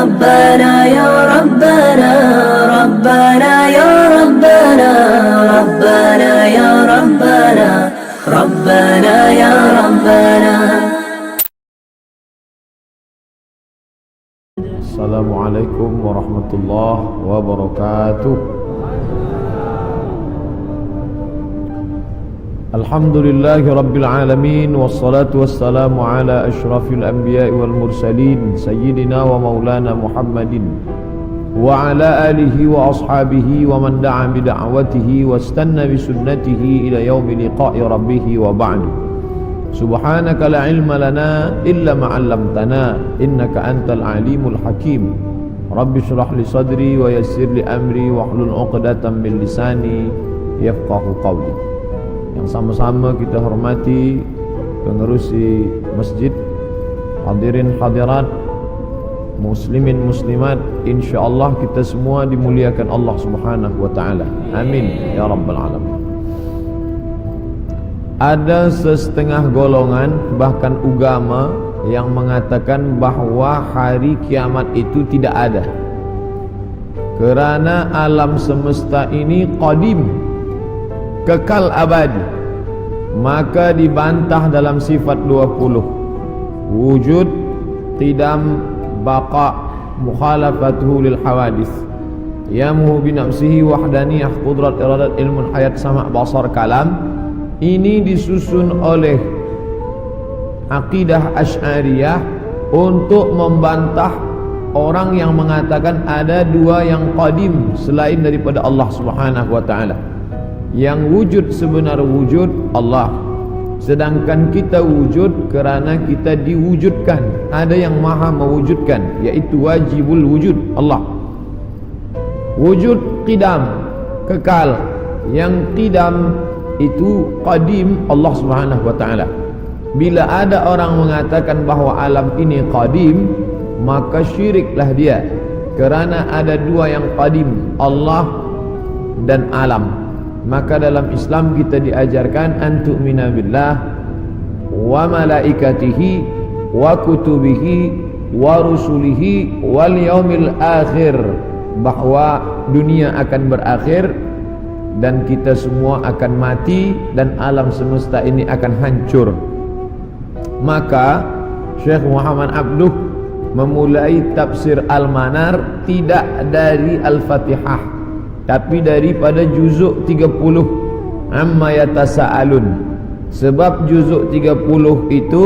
ربنا يا ربنا ربنا يا ربنا ربنا يا ربنا ربنا يا ربنا. Assalamualaikum warahmatullahi wabarakatuh. Alhamdulillahi rabbil alamin, wassalatu wassalamu ala ashrafil anbiya'i wal mursalin sayyidina wa maulana Muhammadin wa ala alihi wa ashabihi wa man da'a bi da'watihi wastanna bi sunnatihi ila yaumi liqa'i rabbih wa ba'du. Subhanaka la ilma lana illa ma 'allamtana innaka antal alimul hakim. Rabbi shrah li sadri wa yassir li amri wahlul 'uqdatam min lisani yafqahu qawli. Yang sama-sama kita hormati pengerusi masjid, hadirin hadirat, muslimin muslimat, insyaallah kita semua dimuliakan Allah Subhanahu wa taala. Amin ya rabbal alamin. Ada setengah golongan bahkan agama yang mengatakan bahwa hari kiamat itu tidak ada, kerana alam semesta ini qadim, kekal abadi. Maka dibantah dalam sifat 20, wujud, qidam, baqa, mukhalafatuhu lil hawadis, yamuhu binafsihi, wahdaniyah, qudrat, iradat, ilmun, hayat, sama', basar, kalam. Ini disusun oleh akidah Asy'ariyah untuk membantah orang yang mengatakan ada dua yang qadim selain daripada Allah Subhanahu wa taala. Yang wujud sebenar wujud Allah, sedangkan kita wujud kerana kita diwujudkan. Ada yang maha mewujudkan, yaitu wajibul wujud Allah. Wujud qidam, kekal. Yang qidam itu qadim Allah Subhanahu wa taala. Bila ada orang mengatakan bahawa alam ini qadim, maka syiriklah dia, kerana ada dua yang qadim, Allah dan alam. Maka dalam Islam kita diajarkan an tu'mina billah wa malaikatihi wa kutubihi wa rusulihi wal yaumil akhir, bahawa dunia akan berakhir dan kita semua akan mati dan alam semesta ini akan hancur. Maka Syekh Muhammad Abduh memulai tafsir Al-Manar tidak dari Al-Fatihah, tapi daripada juzuk 30 amma yatasaalun. Sebab juzuk 30 itu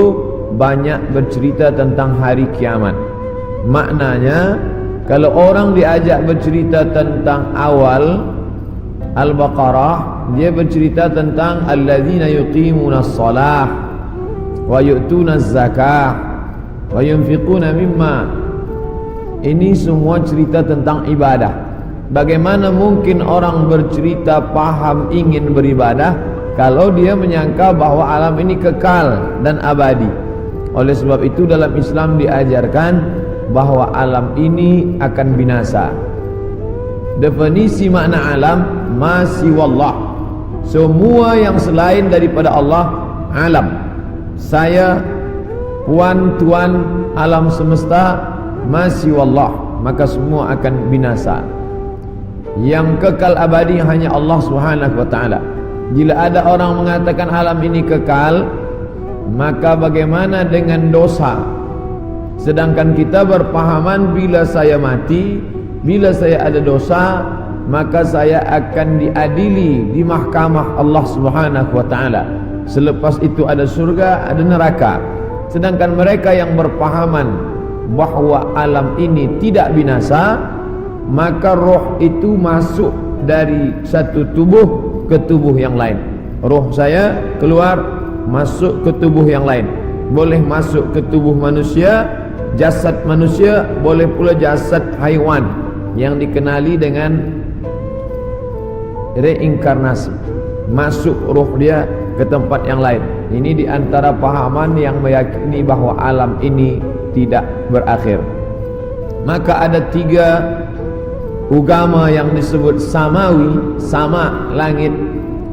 banyak bercerita tentang hari kiamat. Maknanya kalau orang diajak bercerita tentang awal Al-Baqarah, dia bercerita tentang alladzina yuqimunas shalah wa yu'tunaz zakah wa yunfiquna mimma. Ini semua cerita tentang ibadah. Bagaimana mungkin orang bercerita paham ingin beribadah kalau dia menyangka bahawa alam ini kekal dan abadi? Oleh sebab itu dalam Islam diajarkan bahawa alam ini akan binasa. Definisi makna alam, ma siwallah, semua yang selain daripada Allah alam. Saya, puan, tuan, alam semesta, ma siwallah, maka semua akan binasa. Yang kekal abadi hanya Allah Subhanahu wa taala. Bila ada orang mengatakan alam ini kekal, maka bagaimana dengan dosa? Sedangkan kita berpahaman bila saya mati, bila saya ada dosa, maka saya akan diadili di mahkamah Allah Subhanahu wa taala. Selepas itu ada surga, ada neraka. Sedangkan mereka yang berpahaman bahawa alam ini tidak binasa, maka roh itu masuk dari satu tubuh ke tubuh yang lain. Roh saya keluar masuk ke tubuh yang lain. Boleh masuk ke tubuh manusia, jasad manusia, boleh pula jasad haiwan yang dikenali dengan reinkarnasi. Masuk roh dia ke tempat yang lain. Ini di antara pahaman yang meyakini bahawa alam ini tidak berakhir. Maka ada tiga agama yang disebut samawi, sama langit,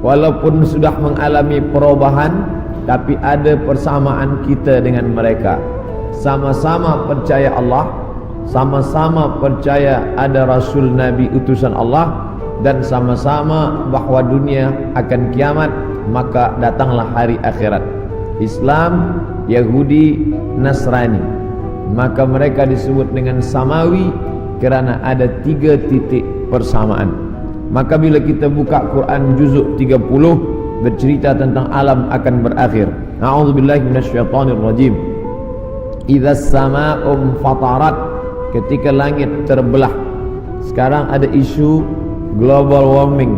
walaupun sudah mengalami perubahan, tapi ada persamaan kita dengan mereka. Sama-sama percaya Allah, sama-sama percaya ada Rasul Nabi utusan Allah, dan sama-sama bahwa dunia akan kiamat, maka datanglah hari akhirat. Islam, Yahudi, Nasrani, maka mereka disebut dengan samawi kerana ada 3 titik persamaan. Maka bila kita buka Quran juzuk 30 bercerita tentang alam akan berakhir. A'udzubillahi minasyaitonir rajim. Idzas samaa'u fatarat, ketika langit terbelah. Sekarang ada isu global warming,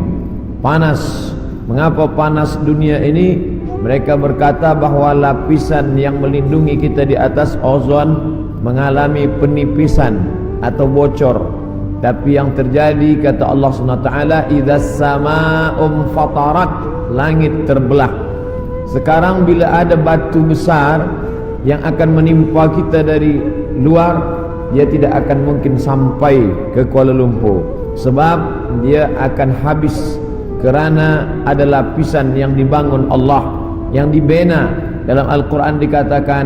panas. Mengapa panas dunia ini? Mereka berkata bahawa lapisan yang melindungi kita di atas ozon mengalami penipisan atau bocor. Tapi yang terjadi, kata Allah SWT, idzas samaa'u fatarat, langit terbelah. Sekarang bila ada batu besar yang akan menimpa kita dari luar, dia tidak akan mungkin sampai ke Kuala Lumpur, sebab dia akan habis kerana ada lapisan yang dibangun Allah, yang dibina. Dalam Al-Quran dikatakan,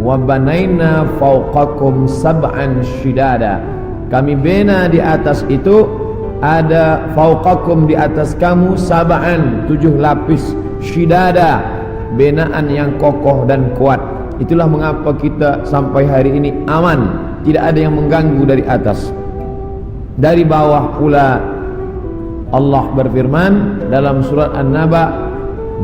wa banaina fawqakum sab'an shidada, kami bina di atas itu, ada fawqakum di atas kamu, sab'an 7 lapis, shidada binaan yang kokoh dan kuat. Itulah mengapa kita sampai hari ini aman, tidak ada yang mengganggu dari atas. Dari bawah pula Allah berfirman dalam surat An-Naba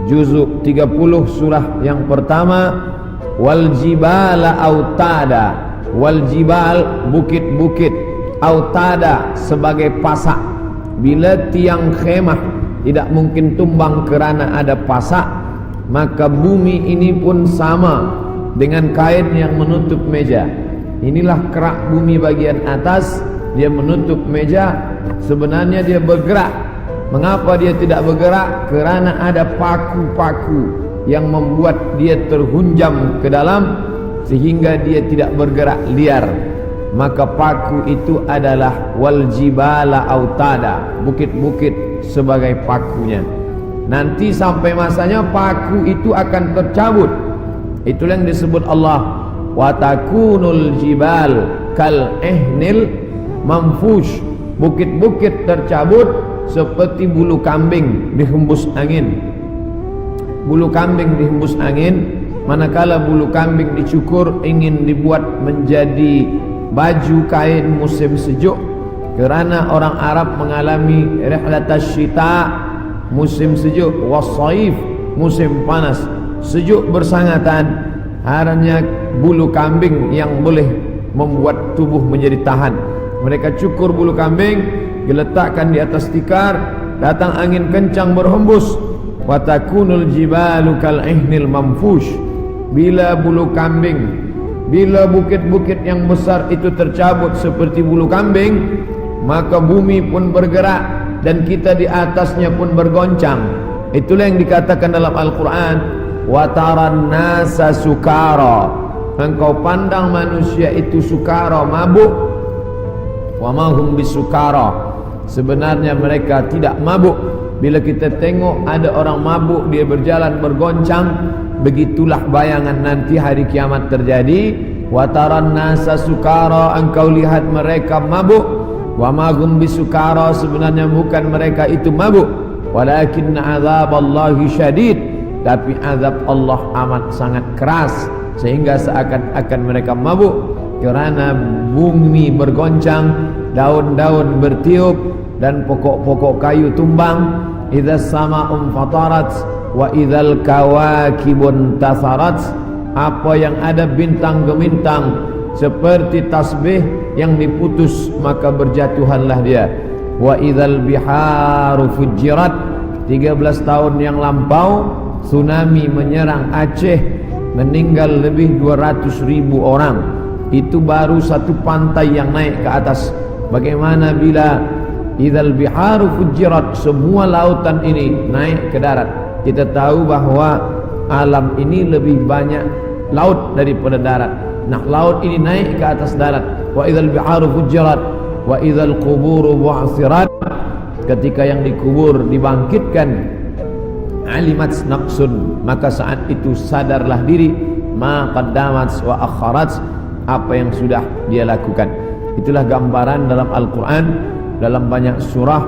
juzuk 30 surah yang pertama, wal jibala autada, wal jibal bukit-bukit, autada sebagai pasak. Bila tiang khemah tidak mungkin tumbang kerana ada pasak, maka bumi ini pun sama dengan kain yang menutup meja. Inilah kerak bumi bagian atas, dia menutup meja. Sebenarnya dia bergerak. Mengapa dia tidak bergerak? Kerana ada paku-paku yang membuat dia terhunjam ke dalam, sehingga dia tidak bergerak liar. Maka paku itu adalah wal jibala autada, bukit-bukit sebagai pakunya. Nanti sampai masanya paku itu akan tercabut. Itulah yang disebut Allah, wa takunul jibal kal ihnil manfush, bukit-bukit tercabut seperti bulu kambing dihembus angin. Bulu kambing dihembus angin, manakala bulu kambing dicukur ingin dibuat menjadi baju kain musim sejuk. Kerana orang Arab mengalami rihlatas syita, musim sejuk, wasaif, musim panas. Sejuk bersangatan, hanya bulu kambing yang boleh membuat tubuh menjadi tahan. Mereka cukur bulu kambing, diletakkan di atas tikar, datang angin kencang berhembus. Wa takunul jibalu kal ihnil manfush. Bila bulu kambing, bila bukit-bukit yang besar itu tercabut seperti bulu kambing, maka bumi pun bergerak dan kita di atasnya pun bergoncang. Itulah yang dikatakan dalam Al-Quran, wa taran nasa sukara, engkau pandang manusia itu sukara, mabuk. Wa ma hum bisukara, sebenarnya mereka tidak mabuk. Bila kita tengok ada orang mabuk, dia berjalan bergoncang, begitulah bayangan nanti hari kiamat terjadi. Wa taran nasa sukara, engkau lihat mereka mabuk. Wa ma hum bisukara, sebenarnya bukan mereka itu mabuk. Walakinna azaballahi syadid, tapi azab Allah amat sangat keras, sehingga seakan-akan mereka mabuk. Kerana bumi bergoncang, daun-daun bertiup, dan pokok-pokok kayu tumbang. Idzas sama'u fatarat wa idzal kawakibun tasarat, apa yang ada bintang gemintang seperti tasbih yang diputus, maka berjatuhanlah dia. Wa idzal biharu fujirat, 13 tahun yang lampau tsunami menyerang Aceh, meninggal lebih 200.000 orang. Itu baru satu pantai yang naik ke atas. Bagaimana bila idzal biharu fujirat, semua lautan ini naik ke darat? Kita tahu bahawa alam ini lebih banyak laut daripada darat. Nah, laut ini naik ke atas darat. Wa idzal biharu fujirat wa idzal quburu bu'thirat, ketika yang dikubur dibangkitkan. Alimat nafsun, maka saat itu sadarlah diri, ma qaddamat wa akharat, apa yang sudah dia lakukan. Itulah gambaran dalam Al-Quran, dalam banyak surah.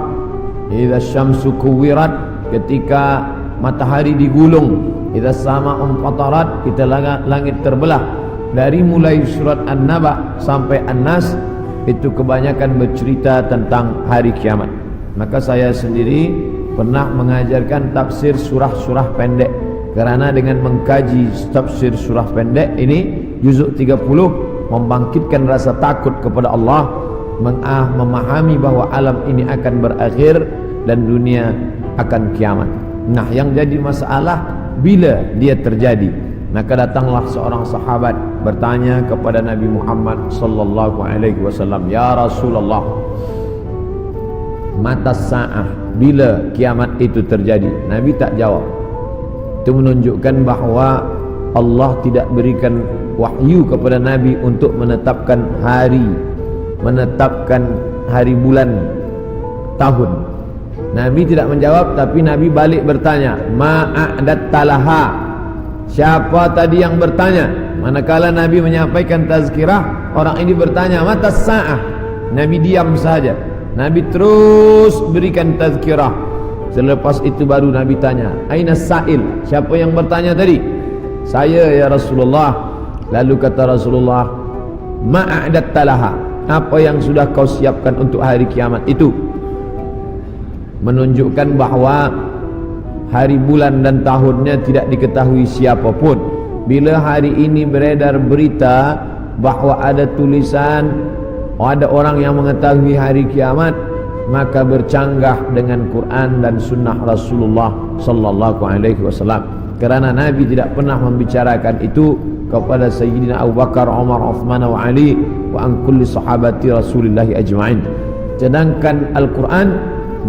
Idza syamsu kuwirat, ketika matahari digulung. Idza sama'un fatarat, kita langit terbelah. Dari mulai surat An-Naba sampai An-Nas, itu kebanyakan bercerita tentang hari kiamat. Maka saya sendiri pernah mengajarkan tafsir surah-surah pendek, kerana dengan mengkaji tafsir surah pendek ini, juzuk 30, membangkitkan rasa takut kepada Allah, memahami bahawa alam ini akan berakhir dan dunia akan kiamat. Nah, yang jadi masalah bila dia terjadi. Maka datanglah seorang sahabat bertanya kepada Nabi Muhammad sallallahu alaihi wasallam, "Ya Rasulullah, mata sa'ah, bila kiamat itu terjadi?" Nabi tak jawab. Itu menunjukkan bahawa Allah tidak berikan wahyu kepada Nabi untuk menetapkan hari, menetapkan hari, bulan, tahun. Nabi tidak menjawab, tapi Nabi balik bertanya, "Ma'adatta laha?" Siapa tadi yang bertanya? Manakala Nabi menyampaikan tazkirah, orang ini bertanya, "Mata sa'ah?" Nabi diam saja. Nabi terus berikan tazkirah. Selepas itu baru Nabi tanya, "Aina sa'il?" Siapa yang bertanya tadi? "Saya ya Rasulullah." Lalu kata Rasulullah, "Ma'adatta laha?" Apa yang sudah kau siapkan untuk hari kiamat itu? Menunjukkan bahawa hari, bulan dan tahunnya tidak diketahui siapapun. Bila hari ini beredar berita bahawa ada tulisan ada orang yang mengetahui hari kiamat, maka bercanggah dengan Quran dan sunnah Rasulullah sallallahu alaihi wasallam. Kerana Nabi tidak pernah membicarakan itu kepada Sayyidina Abu Bakar, Umar, Uthman wa Ali wa an kulli sahabati Rasulillah ajma'in. Sedangkan Al-Quran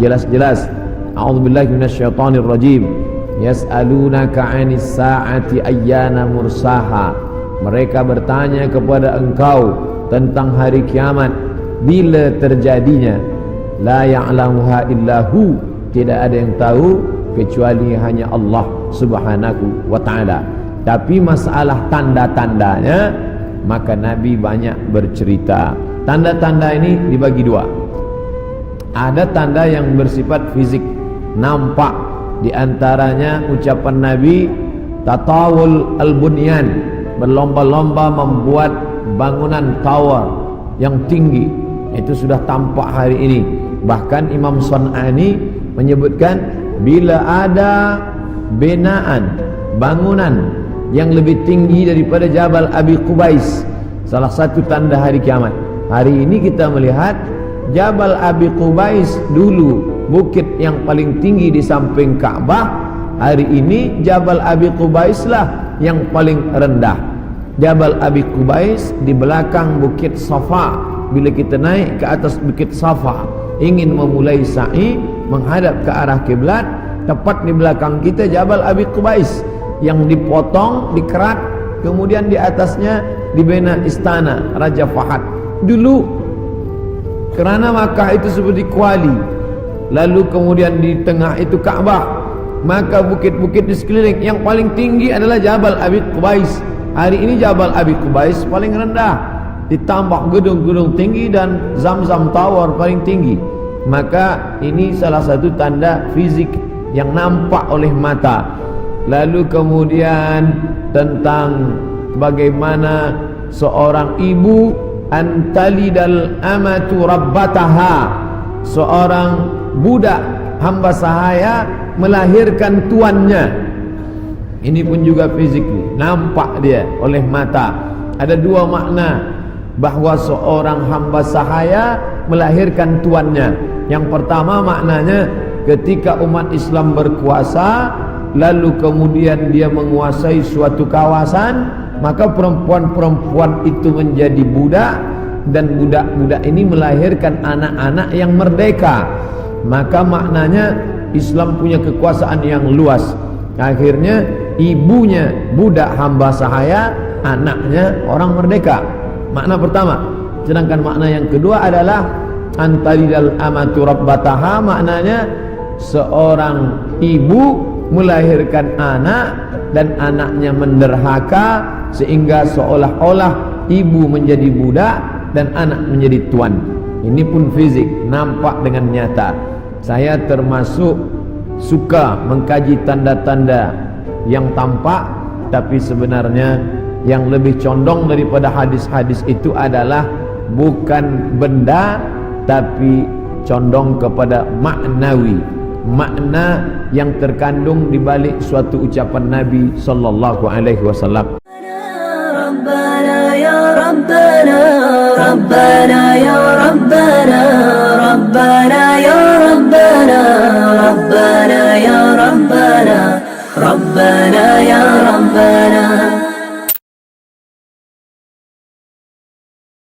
jelas-jelas, a'udzubillahi minasyaitonir rajim, yas'alunaka 'anis sa'ati ayyana mursaha. Mereka bertanya kepada engkau tentang hari kiamat, bila terjadinya. La ya'lamuha illahu, tidak ada yang tahu kecuali hanya Allah Subhanahu wa ta'ala. Tapi masalah tanda-tandanya, maka Nabi banyak bercerita. Tanda-tanda ini dibagi dua. Ada tanda yang bersifat fisik, nampak. Di antaranya ucapan Nabi, tatawul al-bunyan, berlomba-lomba membuat bangunan tower yang tinggi. Itu sudah tampak hari ini. Bahkan Imam Sun'ani menyebutkan, bila ada binaan, bangunan yang lebih tinggi daripada Jabal Abi Qubais, salah satu tanda hari kiamat. Hari ini kita melihat Jabal Abi Qubais dulu bukit yang paling tinggi di samping Ka'bah. Hari ini Jabal Abi Qubais lah yang paling rendah. Jabal Abi Qubais di belakang bukit Safa. Bila kita naik ke atas bukit Safa, ingin memulai sa'i menghadap ke arah kiblat, tepat di belakang kita Jabal Abi Qubais yang dipotong, dikerat, kemudian di atasnya dibina istana Raja Fahad. Dulu kerana Makkah itu seperti kuali, lalu kemudian di tengah itu Ka'bah, maka bukit-bukit di sekeliling yang paling tinggi adalah Jabal Abi Qubais. Hari ini Jabal Abi Qubais paling rendah, ditambah gedung-gedung tinggi dan Zamzam Tower paling tinggi. Maka ini salah satu tanda fisik yang nampak oleh mata. Lalu kemudian tentang bagaimana seorang ibu antalidal amatu rabbataha, seorang budak hamba sahaya melahirkan tuannya. Ini pun juga fisik, nampak dia oleh mata. Ada dua makna bahawa seorang hamba sahaya melahirkan tuannya. Yang pertama maknanya ketika umat Islam berkuasa, lalu kemudian dia menguasai suatu kawasan, maka perempuan-perempuan itu menjadi budak, dan budak-budak ini melahirkan anak-anak yang merdeka. Maka maknanya Islam punya kekuasaan yang luas. Akhirnya ibunya budak hamba sahaya, anaknya orang merdeka. Makna pertama. Sedangkan makna yang kedua adalah antalidal amatu rabbataha, maknanya seorang ibu melahirkan anak dan anaknya menderhaka, sehingga seolah-olah ibu menjadi budak dan anak menjadi tuan. Ini pun fisik, nampak dengan nyata. Saya termasuk suka mengkaji tanda-tanda yang tampak, tapi sebenarnya yang lebih condong daripada hadis-hadis itu adalah bukan benda, tapi condong kepada maknawi, makna yang terkandung di balik suatu ucapan Nabi sallallahu alaihi wasallam. ربنا يا ربنا ربنا يا ربنا ربنا يا ربنا ربنا يا ربنا ربنا يا ربنا